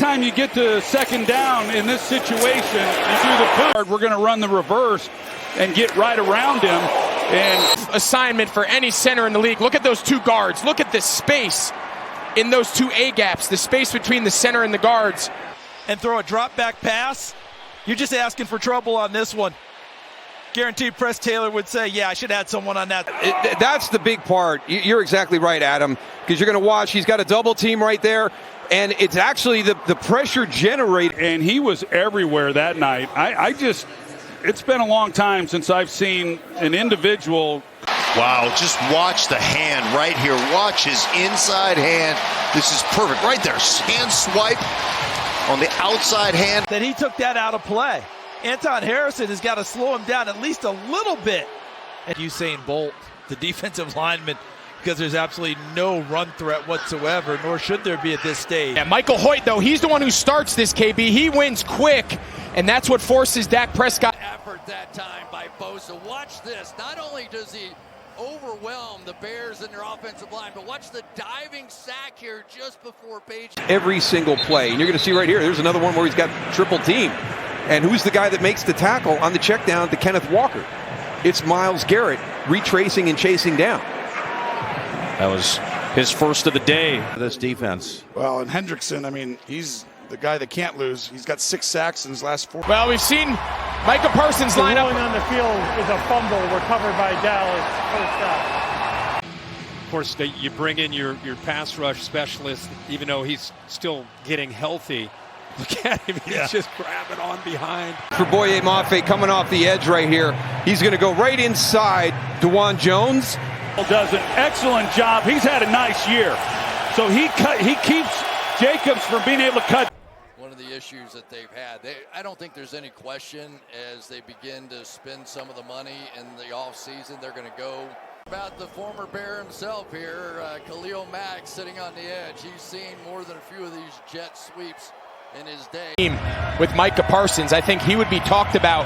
anytime you get to second down in this situation, you do the push. We're going to run the reverse and get right around him. And assignment for any center in the league. Look at those two guards. Look at the space in those two A-gaps, the space between the center and the guards. And throw a drop-back pass. You're just asking for trouble on this one. Guaranteed Press Taylor would say, yeah, I should add someone on that. That's the big part. You're exactly right, Adam, because you're going to watch. He's got a double team right there, and it's actually the pressure generated. And he was everywhere that night. It's been a long time since I've seen an individual. Wow, just watch the hand right here. Watch his inside hand. This is perfect. Right there, hand swipe on the outside hand. That he took that out of play. Anton Harrison has got to slow him down at least a little bit. And Usain Bolt, the defensive lineman, because there's absolutely no run threat whatsoever, nor should there be at this stage. Yeah, Michael Hoyt, though, he's the one who starts this, KB. He wins quick, and that's what forces Dak Prescott. Effort that time by Bosa. Watch this. Not only does he overwhelm the Bears and their offensive line, but watch the diving sack here just before Page. Every single play, and you're going to see right here, there's another one where he's got triple team. And who's the guy that makes the tackle on the check down to Kenneth Walker? It's Myles Garrett retracing and chasing down. That was his first of the day. This defense. Well, and Hendrickson, I mean, he's the guy that can't lose. He's got 6 sacks in his last 4. Well, we've seen Micah Parsons line up. on the field is a fumble recovered by Dallas. First down. Of course, you bring in your pass rush specialist, even though he's still getting healthy. Look at him, he's just grabbing on behind. For Boye Mafe coming off the edge right here. He's going to go right inside DeJuan Jones. Does an excellent job. He's had a nice year. So he keeps Jacobs from being able to cut. One of the issues that they've had, I don't think there's any question as they begin to spend some of the money in the offseason, they're going to go. About the former Bear himself here, Khalil Mack sitting on the edge. He's seen more than a few of these jet sweeps in his day. With Micah Parsons, I think he would be talked about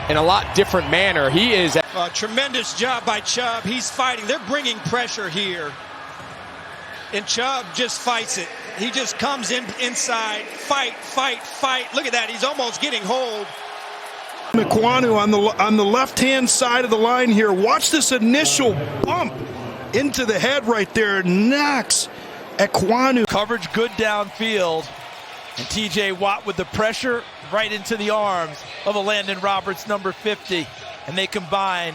in a lot different manner. He is a tremendous job by Chubb. He's fighting. They're bringing pressure here. And Chubb just fights it. He just comes inside, fight. Look at that. He's almost getting hold. Ekwonu on the left-hand side of the line here. Watch this initial bump into the head right there. Knocks Ekwonu. Coverage good downfield. And TJ Watt with the pressure right into the arms of a Landon Roberts, number 50. And they combine.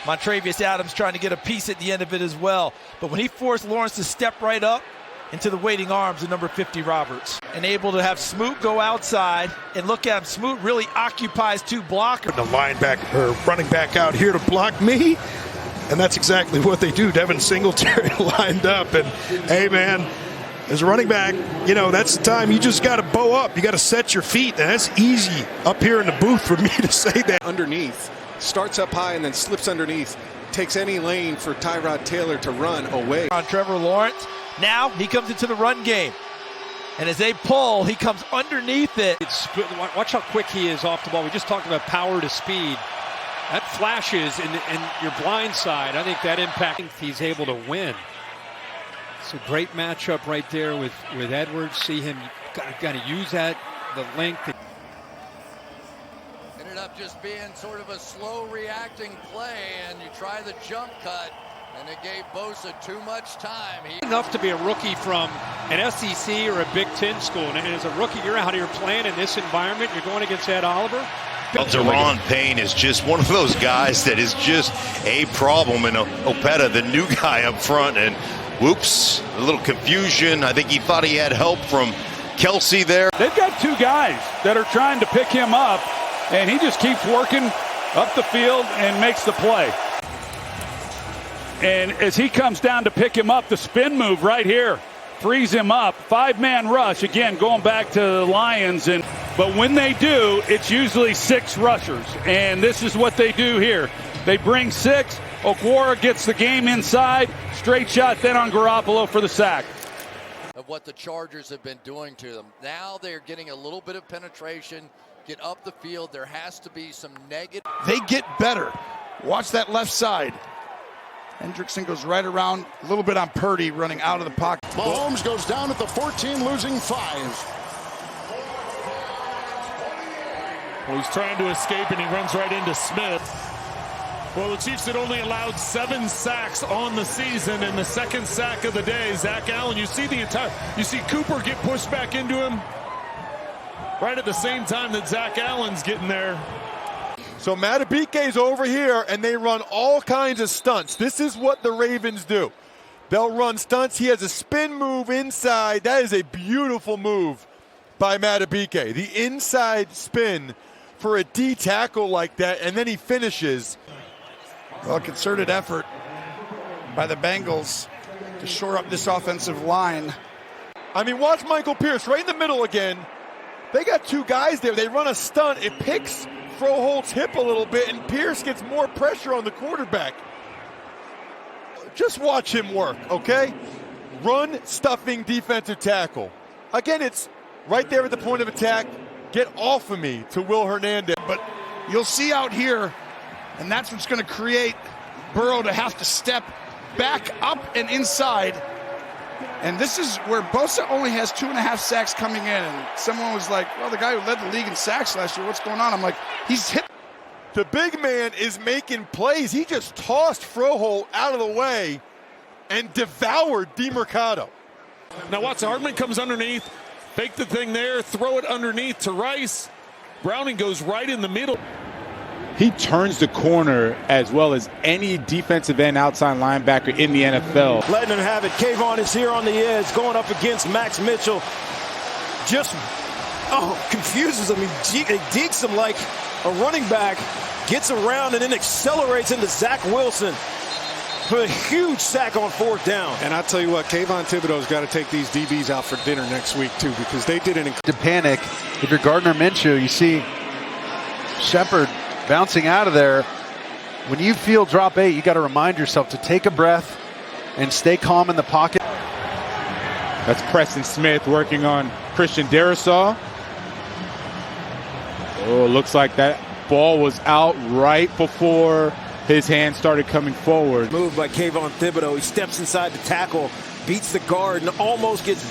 Montravius Adams trying to get a piece at the end of it as well. But when he forced Lawrence to step right up into the waiting arms of number 50 Roberts. And able to have Smoot go outside. And look at him. Smoot really occupies 2 blockers. The linebacker, or running back out here to block me. And that's exactly what they do. Devin Singletary lined up. And, hey, man, as a running back, you know, that's the time you just got to bow up. You got to set your feet. And that's easy up here in the booth for me to say that. Underneath, starts up high and then slips underneath. Takes any lane for Tyrod Taylor to run away. On Trevor Lawrence. Now he comes into the run game. And as they pull, he comes underneath it. Watch how quick he is off the ball. We just talked about power to speed. That flashes in your blind side. I think that impact he's able to win. It's a great matchup right there with Edwards. See him, got to use that, the length. Ended up just being sort of a slow reacting play, and you try the jump cut, and it gave Bosa too much time. Enough to be a rookie from an SEC or a Big Ten school. And as a rookie, you're out here playing in this environment. You're going against Ed Oliver. Well, Deron Payne is just one of those guys that is just a problem. And Opeta, the new guy up front, and whoops, a little confusion. I think he thought he had help from Kelsey there. They've got 2 guys that are trying to pick him up, and he just keeps working up the field and makes the play. And as he comes down to pick him up, the spin move right here frees him up. 5-man rush, again, going back to the Lions. But when they do, it's usually 6 rushers. And this is what they do here. They bring 6. Okwara gets the game inside. Straight shot then on Garoppolo for the sack. Of what the Chargers have been doing to them. Now they're getting a little bit of penetration, get up the field. There has to be some negative. They get better. Watch that left side. Hendrickson goes right around a little bit on Purdy running out of the pocket. Mahomes goes down at the 14, losing 5. Well, he's trying to escape, and he runs right into Smith. Well, the Chiefs had only allowed 7 sacks on the season, and the second sack of the day, Zach Allen. You see Cooper get pushed back into him right at the same time that Zach Allen's getting there. So Madubuike's over here, and they run all kinds of stunts. This is what the Ravens do. They'll run stunts. He has a spin move inside. That is a beautiful move by Madubuike. The inside spin for a D tackle like that, and then he finishes. Well, a concerted effort by the Bengals to shore up this offensive line. I mean, watch Michael Pierce right in the middle again. They got 2 guys there. They run a stunt. It picks Frohold's hip a little bit, and Pierce gets more pressure on the quarterback. Just watch him work, okay? Run, stuffing, defensive tackle. Again, it's right there at the point of attack. Get off of me to Will Hernandez. But you'll see out here, and that's what's going to create Burrow to have to step back up and inside. And this is where Bosa only has 2.5 sacks coming in. And someone was like, well, the guy who led the league in sacks last year, what's going on? I'm like, he's hit. The big man is making plays. He just tossed Froholt out of the way and devoured DeMercado. Now watch, Hardman comes underneath, fake the thing there, throw it underneath to Rice. Browning goes right in the middle. He turns the corner as well as any defensive end outside linebacker in the NFL. Letting him have it. Kayvon is here on the edge, going up against Max Mitchell. Just, confuses him. He deeks him like a running back, gets around and then accelerates into Zach Wilson for a huge sack on 4th down. And I'll tell you what, Kayvon Thibodeau's got to take these DBs out for dinner next week, too, because they did an to panic. If you're Gardner Minshew, you see Shepard bouncing out of there. When you feel drop 8, you got to remind yourself to take a breath and stay calm in the pocket. That's Preston Smith working on Christian Darrisaw. Oh, looks like that ball was out right before his hand started coming forward. Moved by Kayvon Thibodeau. He steps inside the tackle, beats the guard, and almost gets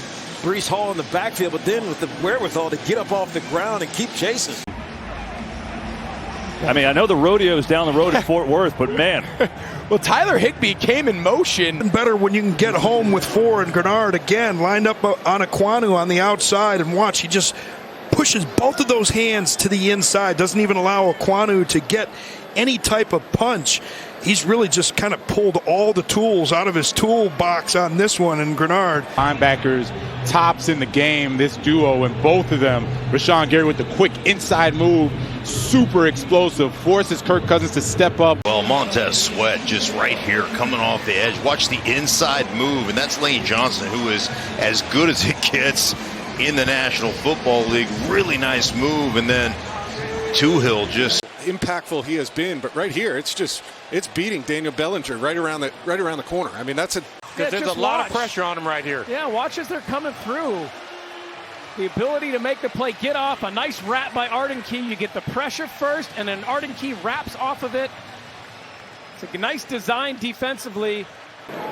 Breece Hall in the backfield, but then with the wherewithal to get up off the ground and keep chasing. I mean, I know the rodeo's down the road in Fort Worth, but man. Well, Tyler Higbee came in motion. Better when you can get home with 4 and Grenard again lined up on Ekwonu on the outside, and watch, he just pushes both of those hands to the inside, doesn't even allow Ekwonu to get any type of punch. He's really just kind of pulled all the tools out of his toolbox on this one, and Grenard. Linebackers tops in the game, this duo, and both of them. Rashawn Gary with the quick inside move, super explosive, forces Kirk Cousins to step up. Well, Montez Sweat just right here coming off the edge. Watch the inside move, and that's Lane Johnson, who is as good as it gets in the National Football League. Really nice move, and then Toohill just impactful he has been, but right here it's beating Daniel Bellinger right around the corner. I mean, that's a because there's a lot of pressure on him right here. Yeah, watch as they're coming through. The ability to make the play, get off, a nice wrap by Arden Key. You get the pressure first, and then Arden Key wraps off of it. It's a nice design defensively.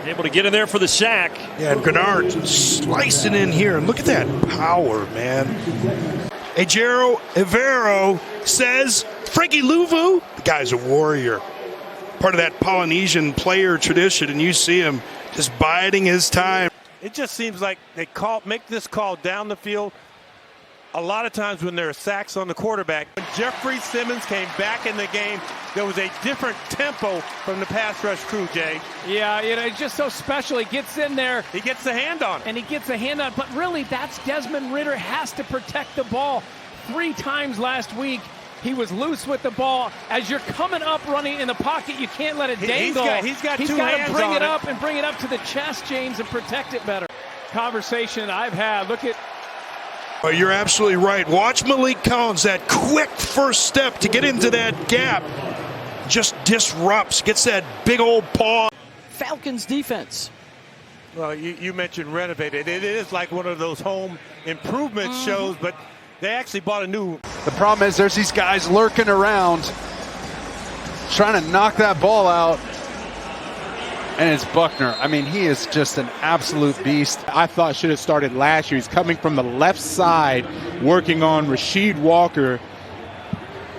Able to get in there for the sack. Yeah, and Grenard slicing in here, and look at that power, man. Ejiro Evero says, Frankie Luvu, the guy's a warrior. Part of that Polynesian player tradition, and you see him just biding his time. It just seems like they make this call down the field a lot of times when there are sacks on the quarterback. When Jeffrey Simmons came back in the game, there was a different tempo from the pass rush crew, Jay. Yeah, it's just so special. He gets in there. He gets the hand on it. And he gets the hand on it. But really, that's Desmond Ridder has to protect the ball. 3 times last week, he was loose with the ball. As you're coming up running in the pocket, you can't let it dangle. He's got 2 hands got to bring on it up and bring it up to the chest, James, and protect it better. Conversation I've had. Look at. Oh, you're absolutely right. Watch Malik Collins, that quick first step to get into that gap. Just disrupts, gets that big old paw. Falcons defense. Well, you mentioned renovated. It is like one of those home improvement shows, but they actually bought a new. The problem is there's these guys lurking around trying to knock that ball out. And it's Buckner. I mean, he is just an absolute beast. I thought should have started last year. He's coming from the left side, working on Rasheed Walker.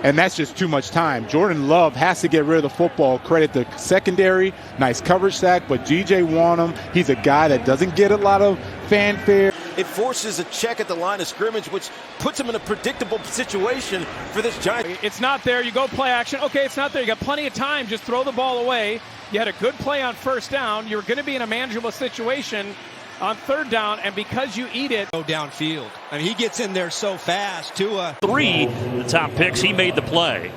and that's just too much time. Jordan Love has to get rid of the football. Credit the secondary, nice coverage sack, but G.J. Wonnum, he's a guy that doesn't get a lot of fanfare. It forces a check at the line of scrimmage, which puts him in a predictable situation for this Giant. It's not there. You go play action. Okay, it's not there. You got plenty of time. Just throw the ball away. You had a good play on first down. You're going to be in a manageable situation on third down, and because you eat it. Go downfield. I mean, he gets in there so fast. Tua. 3, the top picks. He made the play.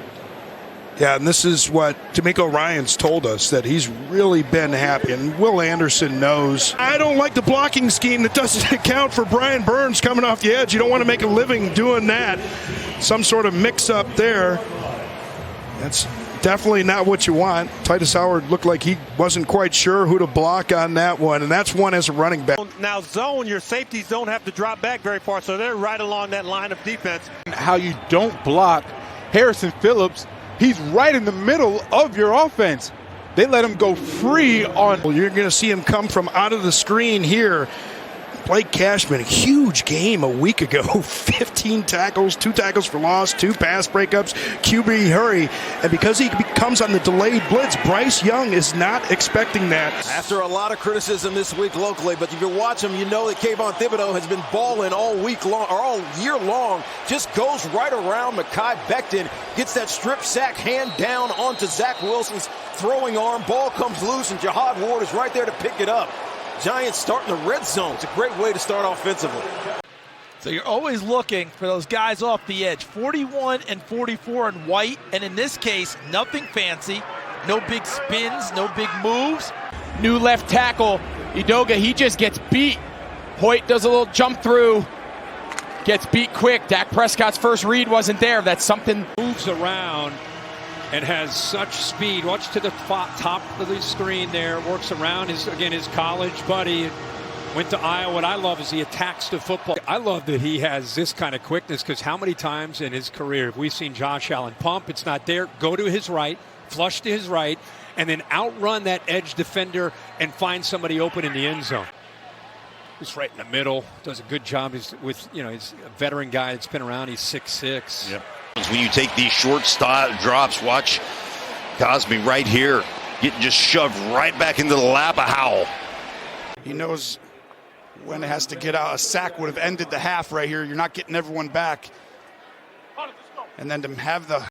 Yeah, and this is what D'Amico Ryans told us, that he's really been happy, and Will Anderson knows. I don't like the blocking scheme that doesn't account for Brian Burns coming off the edge. You don't want to make a living doing that. Some sort of mix-up there. That's definitely not what you want. Titus Howard looked like he wasn't quite sure who to block on that one, and that's one as a running back. Now zone, your safeties don't have to drop back very far, so they're right along that line of defense. How you don't block Harrison Phillips, he's right in the middle of your offense. They let him go free on. Well, you're going to see him come from out of the screen here. Blake Cashman, a huge game a week ago. 15 tackles, 2 tackles for loss, 2 pass breakups, QB hurry. And because he comes on the delayed blitz, Bryce Young is not expecting that. After a lot of criticism this week locally, but if you watch him, you know that Kayvon Thibodeau has been balling all week long, or all year long. Just goes right around Mekhi Becton, gets that strip sack hand down onto Zach Wilson's throwing arm. Ball comes loose, and Jihad Ward is right there to pick it up. Giants start in the red zone. It's a great way to start offensively. So you're always looking for those guys off the edge. 41 and 44 in white, and in this case, nothing fancy. No big spins, no big moves. New left tackle, Udoga, he just gets beat. Hoyt does a little jump through, gets beat quick. Dak Prescott's first read wasn't there. That's something. Moves around and has such speed. Watch to the top of the screen there. Works around his college buddy. Went to Iowa. What I love is he attacks the football. I love that he has this kind of quickness, because how many times in his career have we seen Josh Allen pump? It's not there. Go to his right, flush to his right, and then outrun that edge defender and find somebody open in the end zone. He's right in the middle. Does a good job. He's a veteran guy that's been around. He's 6'6". Yep. When you take these short drops, watch Cosmi right here getting just shoved right back into the lap of Howell. He knows when it has to get out. A sack would have ended the half right here. You're not getting everyone back. And then to have the